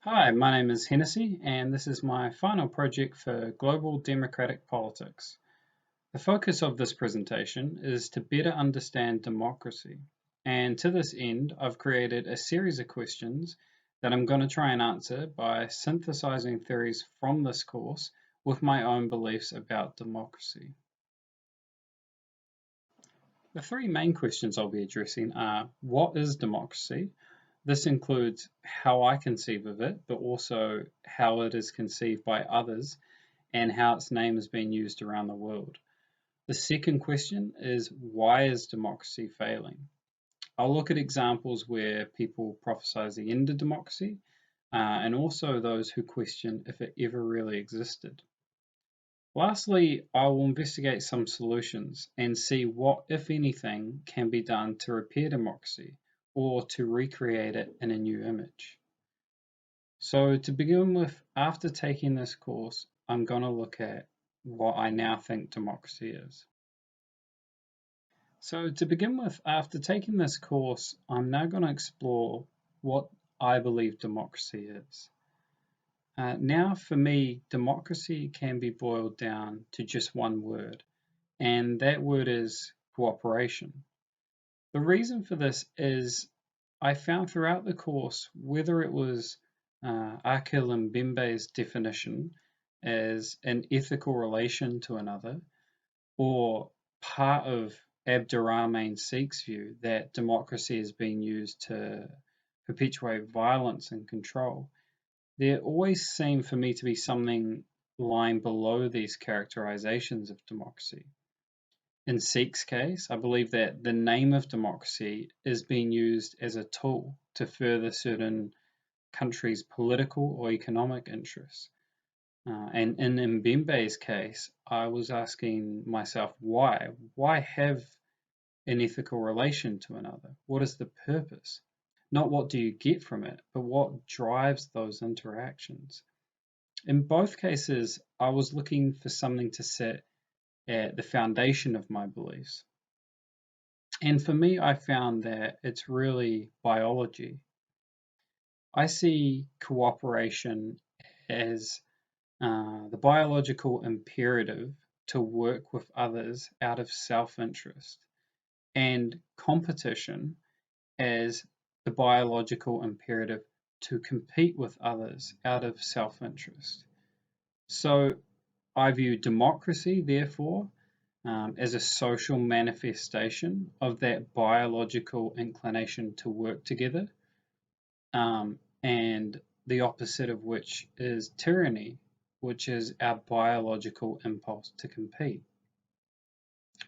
Hi, my name is Hennessy, and this is my final project for Global Democratic Politics. The focus of this presentation is to better understand democracy, and to this end, I've created a series of questions that I'm going to try and answer by synthesizing theories from this course with my own beliefs about democracy. The three main questions I'll be addressing are: what is democracy? This includes how I conceive of it, but also how it is conceived by others and how its name has been used around the world. The second question is: why is democracy failing? I'll look at examples where people prophesize the end of democracy and also those who question if it ever really existed. Lastly, I will investigate some solutions and see what, if anything, can be done to repair democracy or to recreate it in a new image. So to begin with, after taking this course, I'm going to look at what I now think democracy is. So to begin with, after taking this course, I'm now going to explore what I believe democracy is. Now, for me, democracy can be boiled down to just one word, and that word is cooperation. The reason for this is I found throughout the course, whether it was Akil Mbembe's definition as an ethical relation to another, or part of Abdurrahman Sik's view that democracy is being used to perpetuate violence and control, there always seemed for me to be something lying below these characterizations of democracy. In Sik's case, I believe that the name of democracy is being used as a tool to further certain countries' political or economic interests. And in Mbembe's case, I was asking myself why? Why have an ethical relation to another? What is the purpose? Not what do you get from it, but what drives those interactions. In both cases, I was looking for something to sit at the foundation of my beliefs. And for me, I found that it's really biology. I see cooperation as the biological imperative to work with others out of self-interest, and competition as the biological imperative to compete with others out of self-interest. So I view democracy, therefore, as a social manifestation of that biological inclination to work together, and the opposite of which is tyranny, which is our biological impulse to compete.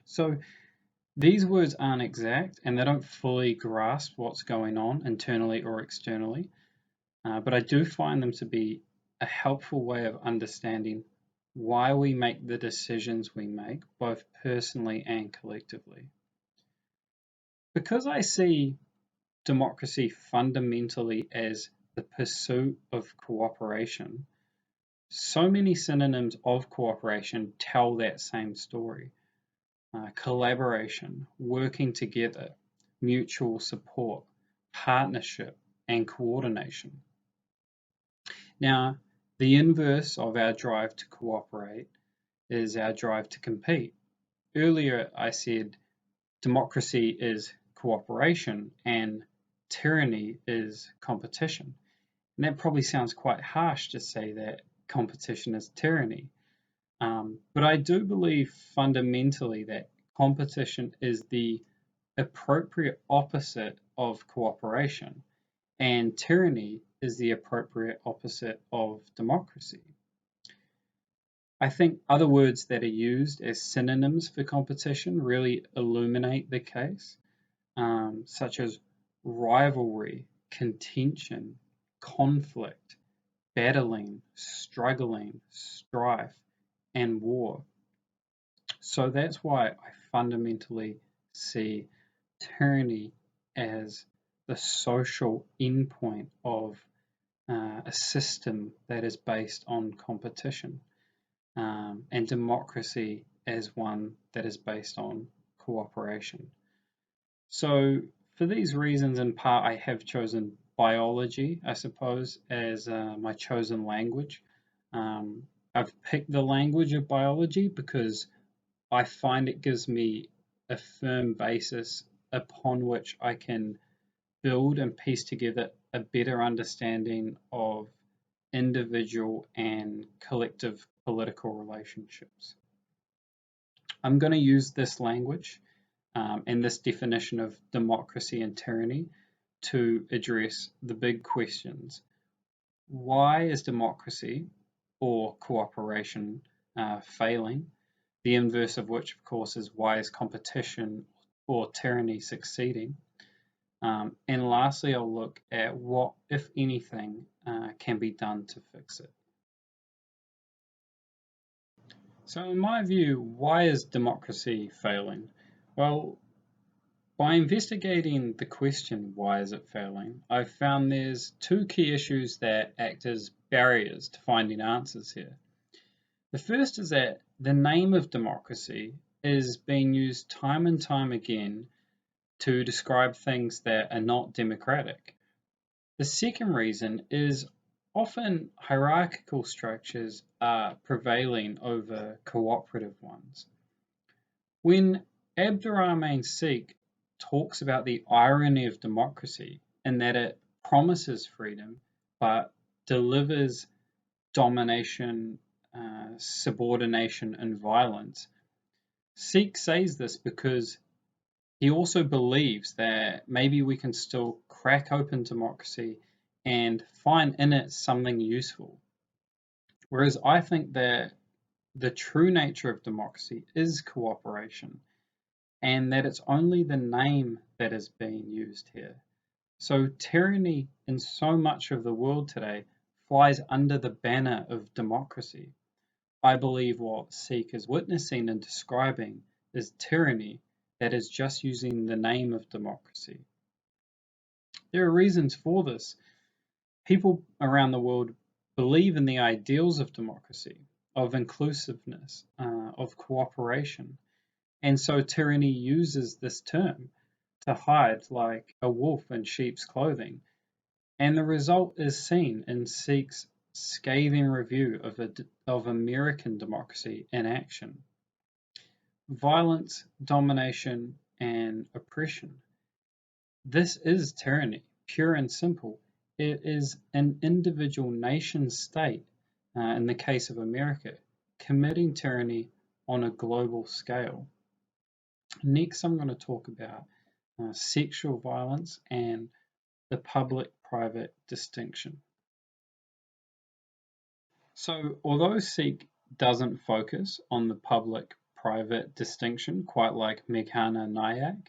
So these words aren't exact and they don't fully grasp what's going on internally or externally, but I do find them to be a helpful way of understanding why we make the decisions we make, both personally and collectively. Because I see democracy fundamentally as the pursuit of cooperation, so many synonyms of cooperation tell that same story. Collaboration, working together, mutual support, partnership, and coordination. Now, the inverse of our drive to cooperate is our drive to compete. Earlier, I said democracy is cooperation and tyranny is competition. And that probably sounds quite harsh to say that competition is tyranny. But I do believe fundamentally that competition is the appropriate opposite of cooperation, and tyranny is the appropriate opposite of democracy. I think other words that are used as synonyms for competition really illuminate the case, such as rivalry, contention, conflict, battling, struggling, strife, and war. So that's why I fundamentally see tyranny as the social endpoint of a system that is based on competition, and democracy as one that is based on cooperation. So, for these reasons, in part, I have chosen biology, I suppose, as my chosen language. I've picked the language of biology because I find it gives me a firm basis upon which I can build and piece together a better understanding of individual and collective political relationships. I'm going to use this language and this definition of democracy and tyranny to address the big questions. Why is democracy or cooperation failing? The inverse of which, of course, is why is competition or tyranny succeeding? And lastly, I'll look at what, if anything, can be done to fix it. So in my view, why is democracy failing? Well, by investigating the question, why is it failing, I've found there's two key issues that act as barriers to finding answers here. The first is that the name of democracy is being used time and time again to describe things that are not democratic. The second reason is often hierarchical structures are prevailing over cooperative ones. When Abdurrahman Sikh talks about the irony of democracy and that it promises freedom but delivers domination, subordination, and violence, Sikh says this because he also believes that maybe we can still crack open democracy and find in it something useful. Whereas I think that the true nature of democracy is cooperation and that it's only the name that is being used here. So tyranny in so much of the world today flies under the banner of democracy. I believe what Sikh is witnessing and describing is tyranny that is just using the name of democracy. There are reasons for this. People around the world believe in the ideals of democracy, of inclusiveness, of cooperation. And so tyranny uses this term to hide like a wolf in sheep's clothing. And the result is seen in Sikh's scathing review of American democracy in action. Violence, domination, and oppression. This is tyranny, pure and simple. It is an individual nation state, in the case of America, committing tyranny on a global scale. Next, I'm going to talk about sexual violence and the public-private distinction. So, although Sikh doesn't focus on the public-private distinction quite like Meghana Nayak,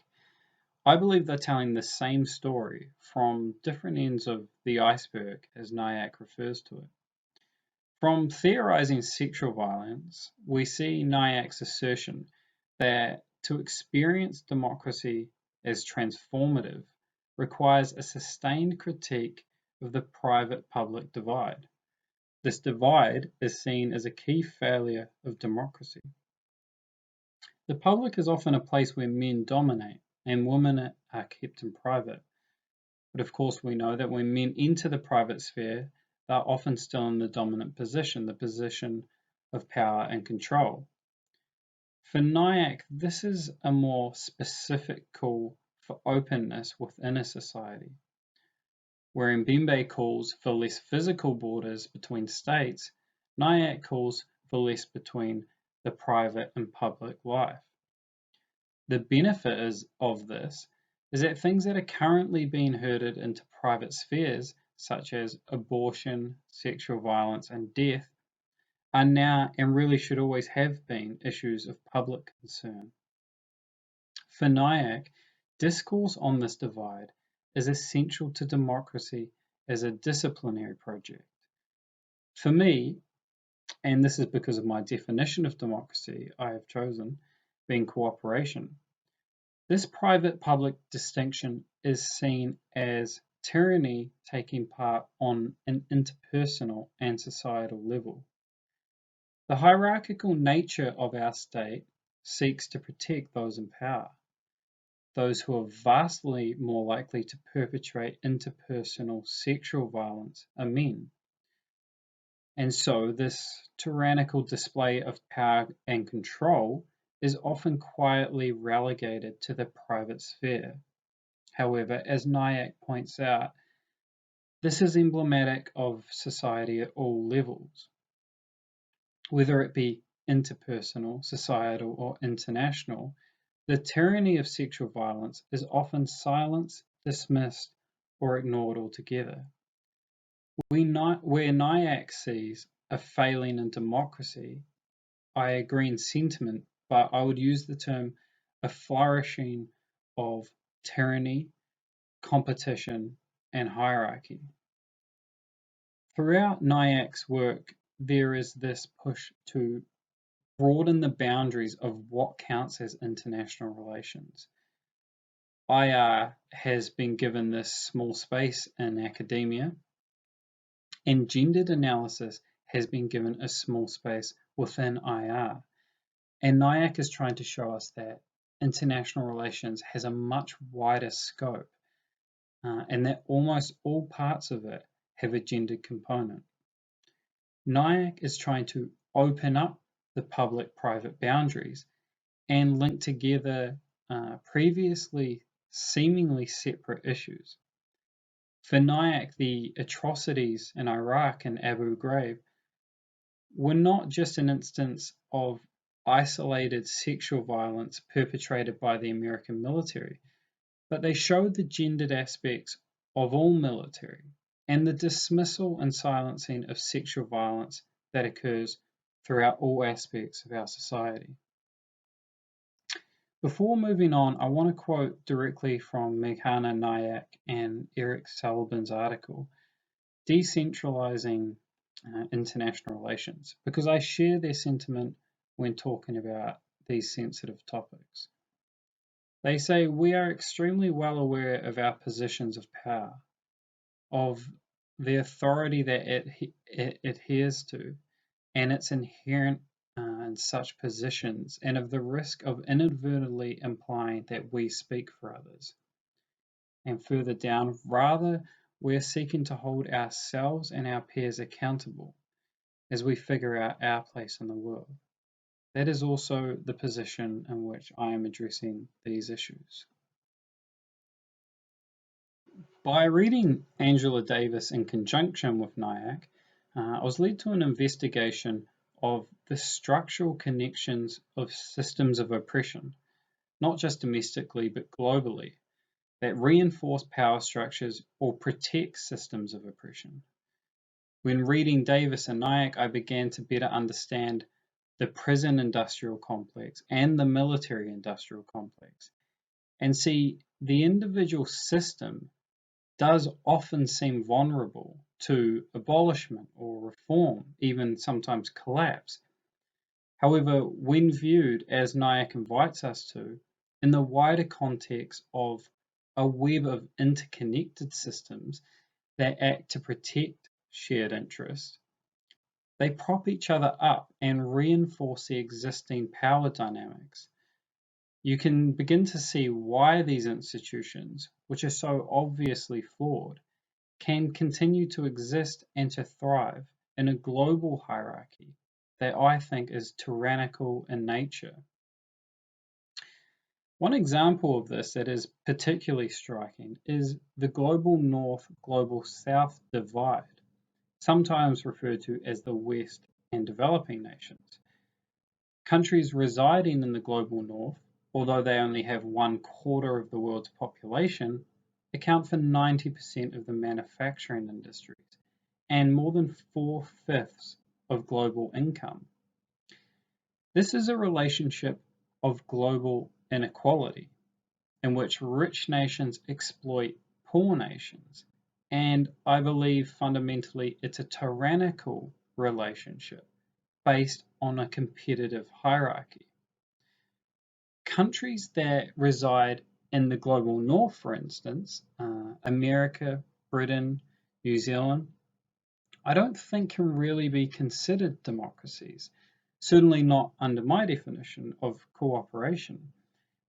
I believe they're telling the same story from different ends of the iceberg, as Nayak refers to it. From theorizing sexual violence, we see Nayak's assertion that to experience democracy as transformative requires a sustained critique of the private-public divide. This divide is seen as a key failure of democracy. The public is often a place where men dominate and women are kept in private. But of course, we know that when men enter the private sphere, they're often still in the dominant position, the position of power and control. For Nayak, this is a more specific call for openness within a society. Where Mbembe calls for less physical borders between states, Nayak calls for less between the private and public life. The benefit of this is that things that are currently being herded into private spheres, such as abortion, sexual violence, and death, are now and really should always have been issues of public concern. For Nayak, discourse on this divide is essential to democracy as a disciplinary project. For me, and this is because of my definition of democracy I have chosen, being cooperation, this private-public distinction is seen as tyranny taking part on an interpersonal and societal level. The hierarchical nature of our state seeks to protect those in power. those who are vastly more likely to perpetrate interpersonal sexual violence are men. And so this tyrannical display of power and control is often quietly relegated to the private sphere. However, as Nyack points out, this is emblematic of society at all levels, whether it be interpersonal, societal, or international. The tyranny of sexual violence is often silenced, dismissed, or ignored altogether. Where Nyack sees a failing in democracy, I agree in sentiment, but I would use the term a flourishing of tyranny, competition, and hierarchy. Throughout Nyack's work, there is this push to broaden the boundaries of what counts as international relations. IR has been given this small space in academia, and gendered analysis has been given a small space within IR. And Nyack is trying to show us that international relations has a much wider scope, and that almost all parts of it have a gendered component. Nyack is trying to open up the public-private boundaries and link together previously seemingly separate issues. For Nyack, the atrocities in Iraq and Abu Ghraib were not just an instance of isolated sexual violence perpetrated by the American military, but they showed the gendered aspects of all military and the dismissal and silencing of sexual violence that occurs throughout all aspects of our society. Before moving on, I want to quote directly from Meghana Nayak and Eric Sullivan's article, Decentralizing International Relations, because I share their sentiment when talking about these sensitive topics. They say, we are extremely well aware of our positions of power, of the authority that it adheres to, and its inherent in such positions, and of the risk of inadvertently implying that we speak for others. And further down, rather, we're seeking to hold ourselves and our peers accountable as we figure out our place in the world. That is also the position in which I am addressing these issues. By reading Angela Davis in conjunction with Nyack, I was led to an investigation of the structural connections of systems of oppression, not just domestically but globally, that reinforce power structures or protect systems of oppression. When reading Davis and Nyack, I began to better understand the prison industrial complex and the military industrial complex, and see the individual system does often seem vulnerable to abolishment or reform, even sometimes collapse. However, when viewed, as Nyack invites us to, in the wider context of a web of interconnected systems that act to protect shared interests, they prop each other up and reinforce the existing power dynamics. You can begin to see why these institutions, which are so obviously flawed, can continue to exist and to thrive in a global hierarchy that I think is tyrannical in nature. One example of this that is particularly striking is the global north-global south divide, sometimes referred to as the West and developing nations. Countries residing in the global north, although they only have 1/4 of the world's population, account for 90% of the manufacturing industries and more than 4/5 of global income. This is a relationship of global inequality in which rich nations exploit poor nations, and I believe fundamentally it's a tyrannical relationship based on a competitive hierarchy. Countries that reside in the global north, for instance, America, Britain, New Zealand, I don't think can really be considered democracies, certainly not under my definition of cooperation,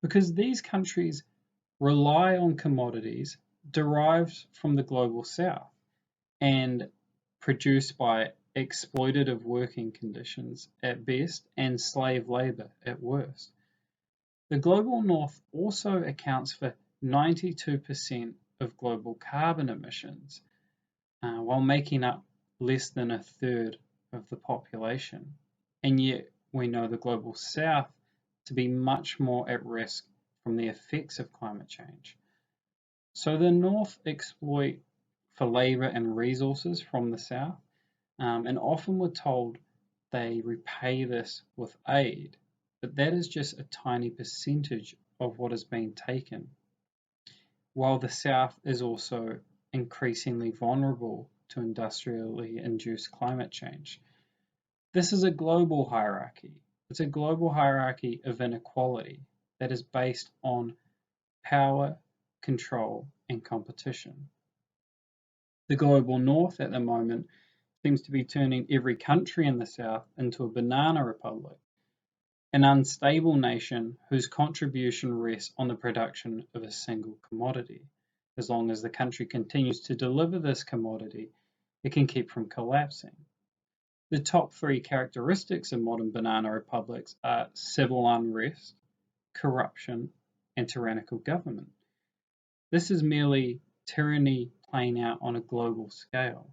because these countries rely on commodities derived from the global south and produced by exploitative working conditions at best and slave labor at worst. The global north also accounts for 92% of global carbon emissions, while making up less than a third of the population. And yet we know the global south to be much more at risk from the effects of climate change. So the north exploit for labor and resources from the south, and often we're told they repay this with aid, but that is just a tiny percentage of what is being taken, while the south is also increasingly vulnerable to industrially induced climate change. This is a global hierarchy. It's a global hierarchy of inequality that is based on power, control, and competition. The global north at the moment seems to be turning every country in the south into a banana republic, an unstable nation whose contribution rests on the production of a single commodity. As long as the country continues to deliver this commodity, it can keep from collapsing. The top three characteristics of modern banana republics are civil unrest, corruption, and tyrannical government. This is merely tyranny playing out on a global scale,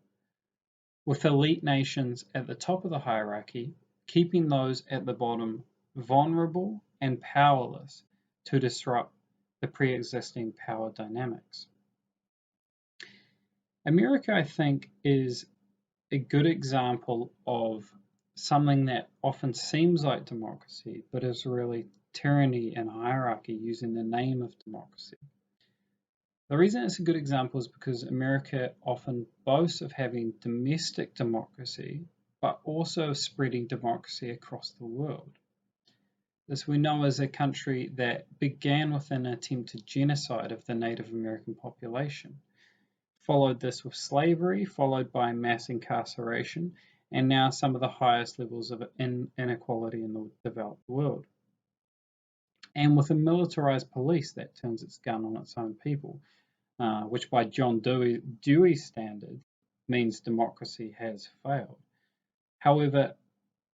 with elite nations at the top of the hierarchy keeping those at the bottom vulnerable and powerless to disrupt the pre-existing power dynamics. America, I think, is a good example of something that often seems like democracy, but is really tyranny and hierarchy using the name of democracy. The reason it's a good example is because America often boasts of having domestic democracy, but also spreading democracy across the world. This we know as a country that began with an attempted genocide of the Native American population, followed this with slavery, followed by mass incarceration, and now some of the highest levels of inequality in the developed world. And with a militarized police that turns its gun on its own people, which by John Dewey's standards means democracy has failed. However,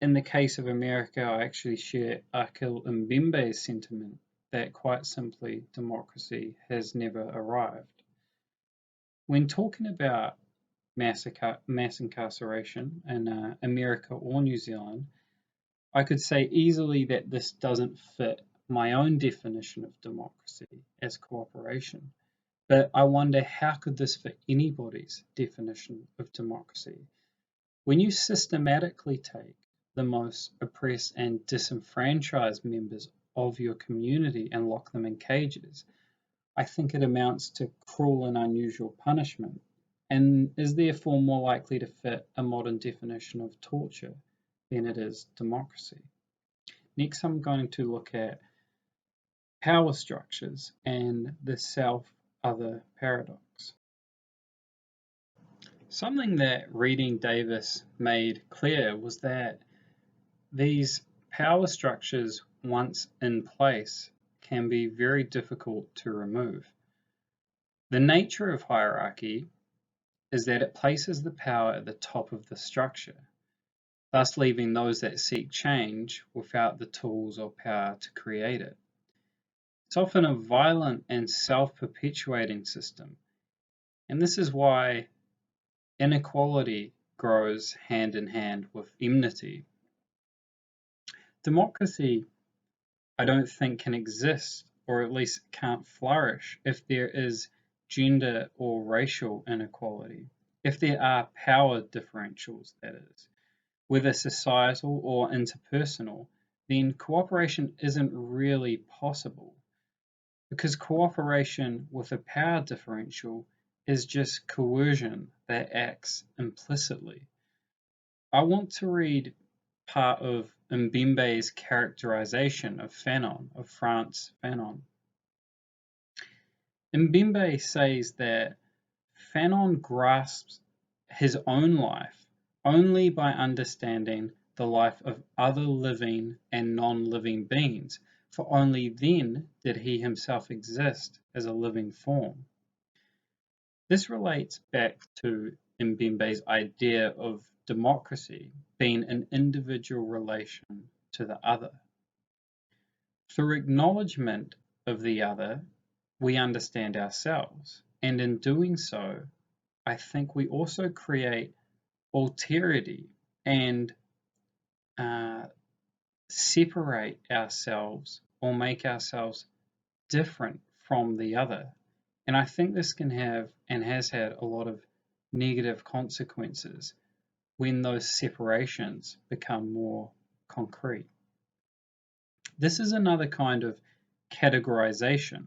in the case of America, I actually share Akhil Mbembe's sentiment that quite simply democracy has never arrived. When talking about mass incarceration in America or New Zealand, I could say easily that this doesn't fit my own definition of democracy as cooperation. But I wonder, how could this fit anybody's definition of democracy? When you systematically take the most oppressed and disenfranchised members of your community and lock them in cages, I think it amounts to cruel and unusual punishment, and is therefore more likely to fit a modern definition of torture than it is democracy. Next, I'm going to look at power structures and the self-other paradox. Something that Reading Davis made clear was that these power structures, once in place, can be very difficult to remove. The nature of hierarchy is that it places the power at the top of the structure, thus leaving those that seek change without the tools or power to create it. It's often a violent and self-perpetuating system, and this is why inequality grows hand in hand with enmity. Democracy, I don't think, can exist, or at least can't flourish, if there is gender or racial inequality, if there are power differentials, that is, whether societal or interpersonal, then cooperation isn't really possible, because cooperation with a power differential is just coercion that acts implicitly. I want to read part of Mbembe's characterization of Fanon, of Frantz Fanon. Mbembe says that Fanon grasps his own life only by understanding the life of other living and non-living beings for only then did he himself exist as a living form. This relates back to Mbembe's idea of democracy being an individual relation to the other. Through acknowledgement of the other, we understand ourselves, and in doing so, I think we also create alterity and separate ourselves or make ourselves different from the other. And I think this can have and has had a lot of negative consequences when those separations become more concrete. This is another kind of categorization.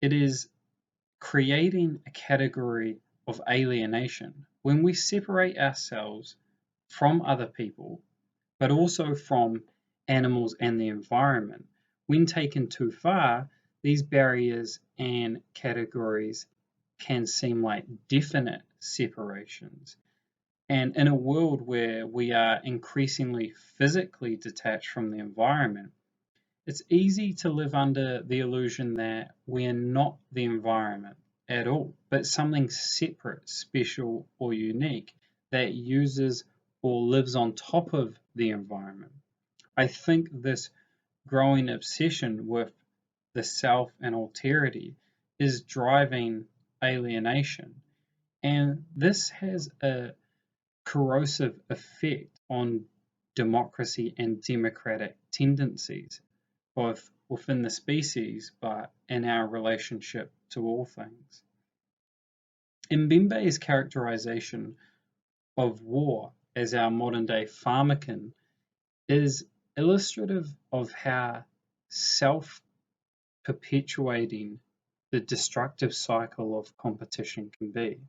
It is creating a category of alienation when we separate ourselves from other people, but also from animals and the environment. When taken too far, these barriers and categories can seem like definite separations. And in a world where we are increasingly physically detached from the environment, it's easy to live under the illusion that we're not the environment at all, but something separate, special, or unique that uses or lives on top of the environment. I think this growing obsession with the self and alterity is driving alienation, and this has a corrosive effect on democracy and democratic tendencies, both within the species but in our relationship to all things. Mbembe's characterization of war as our modern day pharmacon is illustrative of how self-perpetuating the destructive cycle of competition can be.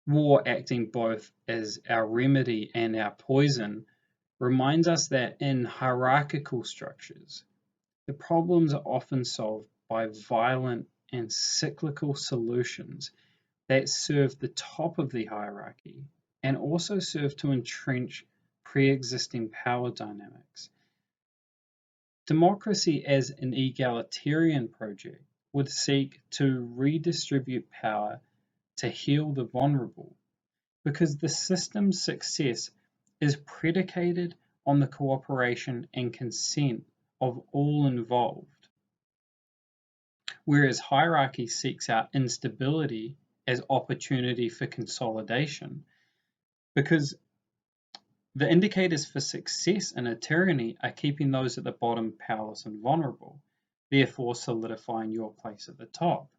War acting both as our remedy and our poison reminds us that in hierarchical structures, the problems are often solved by violent and cyclical solutions that serve the top of the hierarchy and also serve to entrench pre-existing power dynamics. Democracy as an egalitarian project would seek to redistribute power to heal the vulnerable, because the system's success is predicated on the cooperation and consent of all involved, whereas hierarchy seeks out instability as opportunity for consolidation, because the indicators for success in a tyranny are keeping those at the bottom powerless and vulnerable, therefore solidifying your place at the top.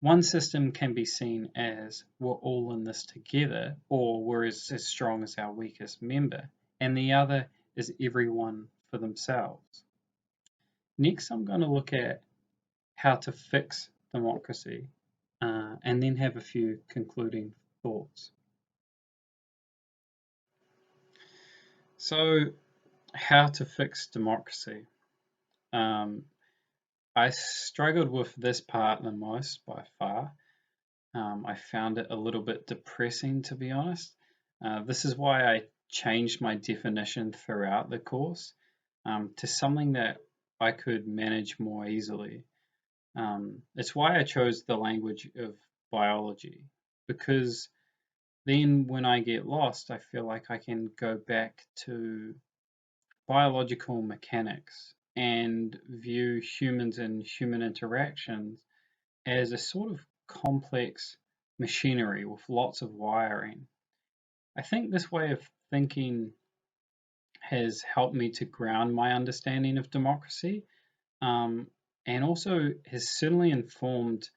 One system can be seen as we're all in this together, or we're as strong as our weakest member, and the other is everyone for themselves. Next, I'm going to look at how to fix democracy and then have a few concluding thoughts. So, how to fix democracy? I struggled with this part the most by far. I found it a little bit depressing, to be honest. This is why I changed my definition throughout the course to something that I could manage more easily. It's why I chose the language of biology, because then when I get lost, I feel like I can go back to biological mechanics and view humans and human interactions as a sort of complex machinery with lots of wiring. I think this way of thinking has helped me to ground my understanding of democracy, and also has certainly informed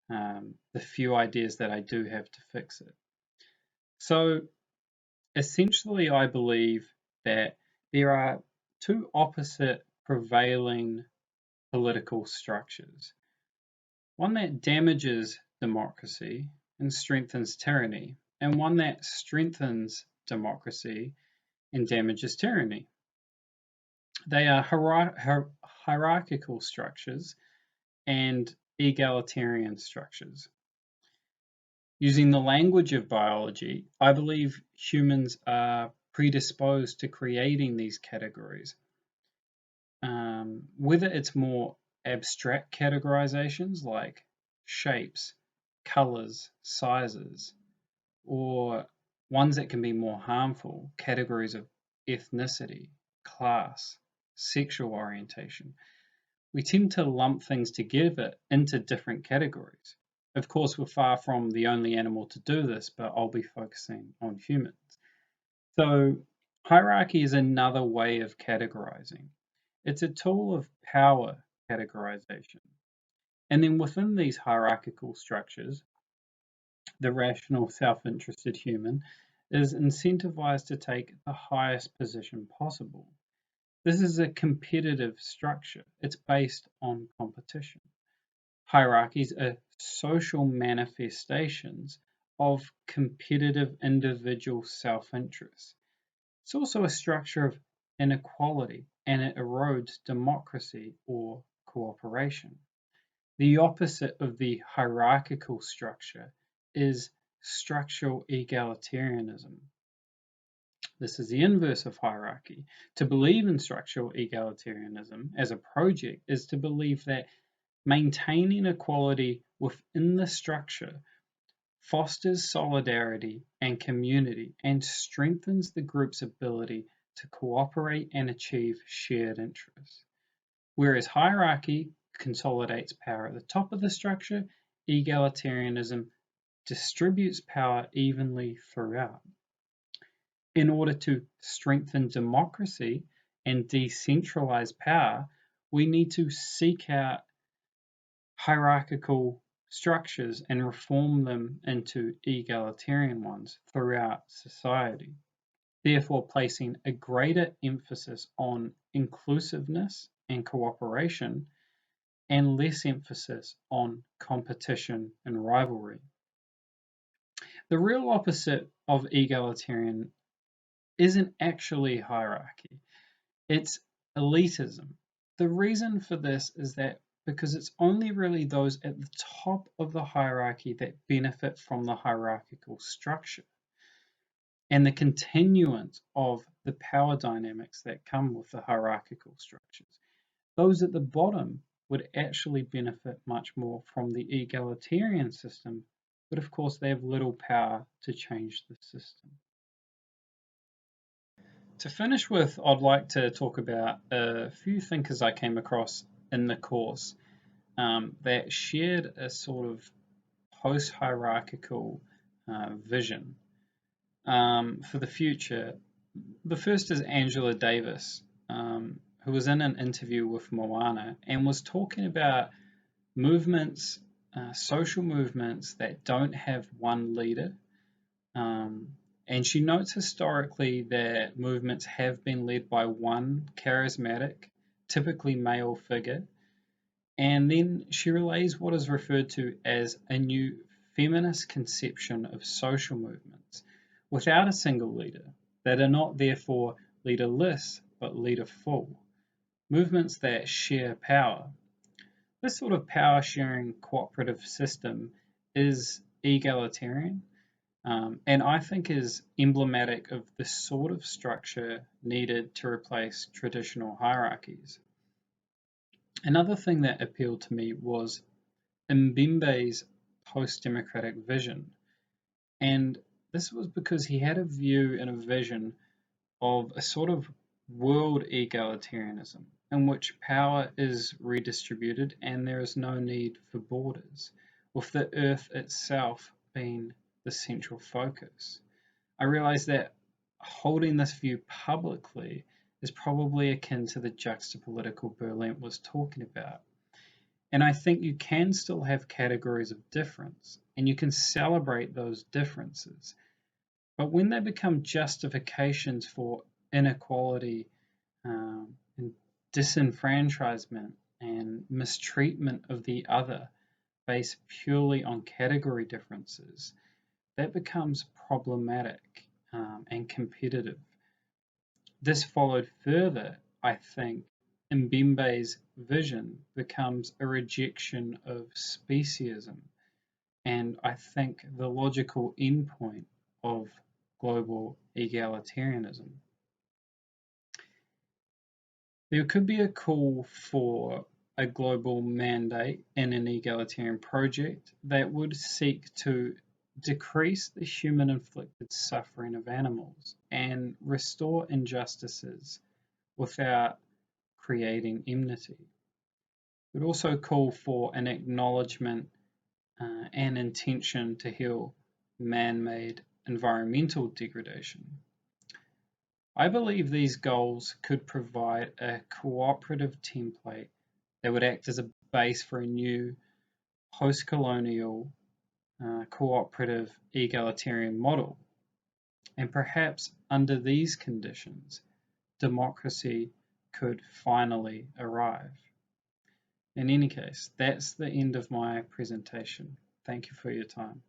the few ideas that I do have to fix it. So essentially, I believe that there are two opposite prevailing political structures: one that damages democracy and strengthens tyranny, and one that strengthens democracy and damages tyranny. They are hierarchical structures and egalitarian structures. Using the language of biology, I believe humans are predisposed to creating these categories. whether it's more abstract categorizations like shapes, colors, sizes, or ones that can be more harmful, categories of ethnicity, class, sexual orientation. We tend to lump things together into different categories. Of course, we're far from the only animal to do this, but I'll be focusing on humans. So, hierarchy is another way of categorizing. It's a tool of power categorization. And then within these hierarchical structures, the rational, self-interested human is incentivized to take the highest position possible. This is a competitive structure. It's based on competition. Hierarchies are social manifestations of competitive individual self-interest. It's also a structure of inequality, and it erodes democracy or cooperation. The opposite of the hierarchical structure is structural egalitarianism. This is the inverse of hierarchy. To believe in structural egalitarianism as a project is to believe that maintaining equality within the structure fosters solidarity and community and strengthens the group's ability to cooperate and achieve shared interests. Whereas hierarchy consolidates power at the top of the structure, egalitarianism distributes power evenly throughout. In order to strengthen democracy and decentralize power, we need to seek out hierarchical structures and reform them into egalitarian ones throughout society, therefore placing a greater emphasis on inclusiveness and cooperation and less emphasis on competition and rivalry. The real opposite of egalitarian isn't actually hierarchy, it's elitism. The reason for this is that because it's only really those at the top of the hierarchy that benefit from the hierarchical structure and the continuance of the power dynamics that come with the hierarchical structures. Those at the bottom would actually benefit much more from the egalitarian system, but of course they have little power to change the system. To finish with, I'd like to talk about a few thinkers I came across in the course that shared a sort of post-hierarchical vision for the future. The first is Angela Davis, who was in an interview with Moana and was talking about movements, social movements that don't have one leader. And she notes historically that movements have been led by one charismatic, typically male figure. And then she relays what is referred to as a new feminist conception of social movements without a single leader, that are not therefore leaderless but leaderful, movements that share power. This sort of power sharing cooperative system is egalitarian, and I think is emblematic of the sort of structure needed to replace traditional hierarchies. Another thing that appealed to me was Mbembe's post-democratic vision, and this was because he had a view and a vision of a sort of world egalitarianism in which power is redistributed and there is no need for borders, with the earth itself being the central focus. I realized that holding this view publicly is probably akin to the juxtapolitical Berlant was talking about. And I think you can still have categories of difference and you can celebrate those differences. But when they become justifications for inequality and disenfranchisement and mistreatment of the other based purely on category differences, that becomes problematic and competitive. This followed further, I think, Mbembe's vision becomes a rejection of speciesism, and I think the logical endpoint of global egalitarianism. There could be a call for a global mandate in an egalitarian project that would seek to decrease the human-inflicted suffering of animals and restore injustices without creating enmity. It would also call for an acknowledgement and intention to heal man-made environmental degradation. I believe these goals could provide a cooperative template that would act as a base for a new post-colonial cooperative egalitarian model. And perhaps under these conditions, democracy could finally arrive. In any case, that's the end of my presentation. Thank you for your time.